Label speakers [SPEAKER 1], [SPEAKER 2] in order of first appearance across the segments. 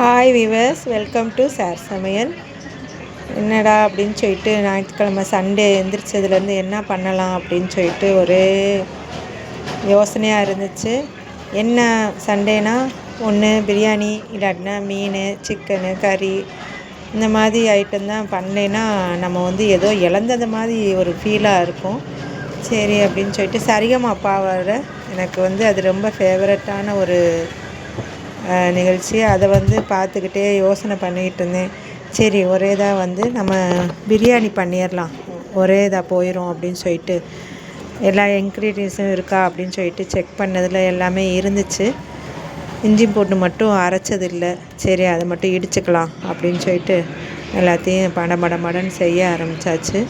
[SPEAKER 1] Hi viewers, welcome to sir சமையல். என்னடா அப்படின்னு சொல்லிட்டு ஞாயிற்றுக்கிழமை சண்டே எந்திரிச்சதுலேருந்து என்ன பண்ணலாம் அப்படின்னு சொல்லிட்டு ஒரே யோசனையாக இருந்துச்சு. என்ன சண்டேனா ஒன்று பிரியாணி, இல்லாட்டினா மீன், சிக்கனு, கறி இந்த மாதிரி ஐட்டம் தான் பண்ணலைன்னா நம்ம ஏதோ இழந்தது மாதிரி ஒரு ஃபீலாக இருக்கும். சரி அப்படின்னு சொல்லிட்டு சரிகமபாவோட எனக்கு அது ரொம்ப ஃபேவரட்டான ஒரு நிகழ்ச்சி. அதை பார்த்துக்கிட்டே யோசனை பண்ணிக்கிட்டு இருந்தேன். சரி ஒரே இதாக நம்ம பிரியாணி பண்ணிடலாம், ஒரே இதாக போயிடும் அப்படின்னு சொல்லிட்டு எல்லா இன்க்ரீடியன்ஸும் இருக்கா அப்படின்னு சொல்லிட்டு செக் பண்ணதில் எல்லாமே இருந்துச்சு. இஞ்சி போட்டு மட்டும் அரைச்சதில்லை. சரி அதை மட்டும் இடிச்சுக்கலாம் அப்படின்னு சொல்லிட்டு எல்லாத்தையும் மடன்னு செய்ய ஆரம்பித்தாச்சு.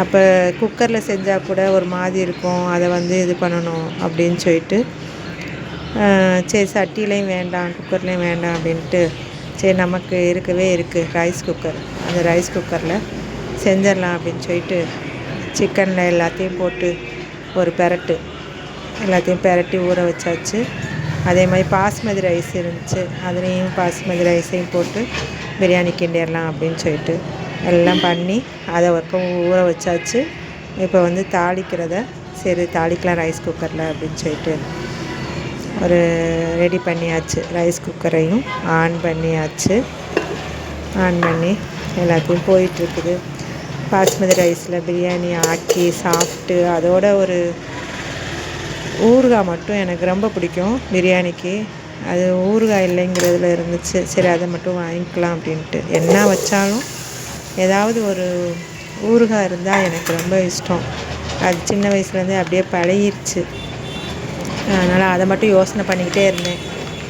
[SPEAKER 1] அப்போ குக்கரில் செஞ்சால் கூட ஒரு மாதிரி இருக்கும், அதை இது பண்ணணும் அப்படின்னு சொல்லிட்டு சரி சட்டிலையும் வேண்டாம் குக்கர்லேயும் வேண்டாம் அப்படின்ட்டு சரி நமக்கு இருக்குது ரைஸ் குக்கர், அந்த ரைஸ் குக்கரில் செஞ்சிடலாம் அப்படின்னு சொல்லிட்டு சிக்கனில் எல்லாத்தையும் போட்டு ஒரு எல்லாத்தையும் பெரட்டி ஊற வச்சாச்சு. அதே மாதிரி பாஸ்மதி ரைஸ் இருந்துச்சு, அதுலேயும் பாஸ்மதி ரைஸையும் போட்டு பிரியாணி கிண்டிடலாம் அப்படின்னு சொல்லிட்டு எல்லாம் பண்ணி அதை ஊற வச்சாச்சு. இப்போ தாளிக்கிறத சரி தாளிக்கலாம் ரைஸ் குக்கரில் அப்படின்னு சொல்லிட்டு ஒரு ரெடி பண்ணியாச்சு. ரைஸ் குக்கரையும் ஆன் பண்ணியாச்சு. ஆன் பண்ணி எல்லாத்தையும் போயிட்டுருக்குது. பாஸ்மதி ரைஸில் பிரியாணி ஆக்கி சாப்பிட்டு அதோட ஒரு ஊறுகாய் மட்டும் எனக்கு ரொம்ப பிடிக்கும் பிரியாணிக்கு. அது ஊறுகாய் இல்லைங்கிறதுல இருந்துச்சு. சரி அதை மட்டும் வாங்கிக்கலாம் அப்படின்ட்டு என்ன வச்சாலும் ஏதாவது ஒரு ஊறுகாய் இருந்தால் எனக்கு ரொம்ப இஷ்டம். அது சின்ன வயசுலேருந்தே அப்படியே பழகிருச்சு. அதனால் அதை மட்டும் யோசனை பண்ணிக்கிட்டே இருந்தேன்.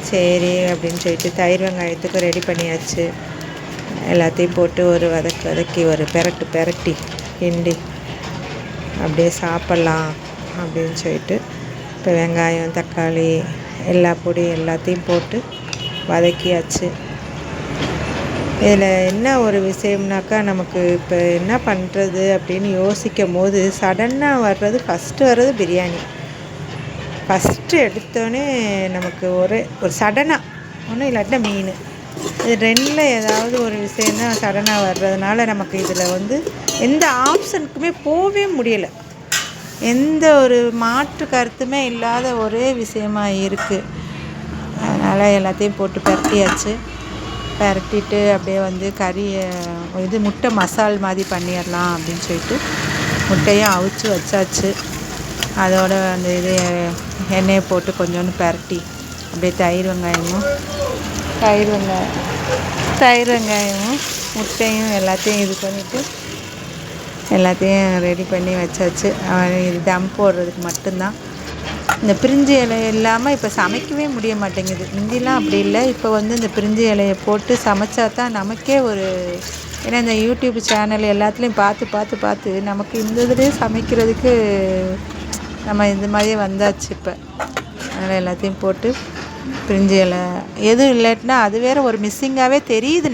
[SPEAKER 1] சரி அப்படின்னு சொல்லிட்டு தயிர் வெங்காயத்துக்கு ரெடி பண்ணியாச்சு. எல்லாத்தையும் போட்டு ஒரு வதக்கி ஒரு பெரட்டி கிண்டி அப்படியே சாப்பிட்லாம் அப்படின்னு சொல்லிட்டு இப்போ வெங்காயம் தக்காளி எல்லா பொடி எல்லாத்தையும் போட்டு வதக்கியாச்சு. இதில் என்ன ஒரு விஷயம்னாக்கா, நமக்கு இப்போ என்ன பண்ணுறது அப்படின்னு யோசிக்கும் போது சடன்னாக ஃபஸ்ட்டு வர்றது பிரியாணி. ஃபஸ்ட்டு எடுத்தோடனே நமக்கு ஒரு சடனாக ஒன்றும் இல்லாட்டினா மீன், இது ரெண்டில் ஏதாவது ஒரு விஷயந்தான் சடனாக வர்றதுனால நமக்கு இதில் எந்த ஆப்ஷனுக்குமே போகவே முடியலை. எந்த ஒரு மாற்று கருத்துமே இல்லாத ஒரே விஷயமா இருக்குது. அதனால் எல்லாத்தையும் போட்டு பரட்டிட்டு அப்படியே கறியை முட்டை மசால் மாதிரி பண்ணிடலாம் அப்படின்னு சொல்லிட்டு முட்டையும் அவிச்சு வச்சாச்சு. அதோட எண்ணெயை போட்டு கொஞ்சோண்டு பரட்டி அப்படியே தயிர் வெங்காயமும் முட்டையும் எல்லாத்தையும் இது பண்ணிவிட்டு எல்லாத்தையும் ரெடி பண்ணி வச்சாச்சு. இது தம் போடுறதுக்கு மட்டும்தான். இந்த பிரிஞ்சி இலை இல்லாமல் இப்போ சமைக்கவே முடிய மாட்டேங்குது. முந்திலாம் அப்படி இல்லை. இப்போ இந்த பிரிஞ்சி இலையை போட்டு சமைச்சா தான் நமக்கே ஒரு, ஏன்னா இந்த யூடியூப் சேனல் எல்லாத்துலேயும் பார்த்து நமக்கு இந்த இதுலேயே சமைக்கிறதுக்கு நம்ம இந்த மாதிரியே வந்தாச்சு இப்போ. அதனால் எல்லாத்தையும் போட்டு பிரிஞ்சி இலை எதுவும் இல்லாட்டினா அது வேறு ஒரு மிஸ்ஸிங்காகவே தெரியுது.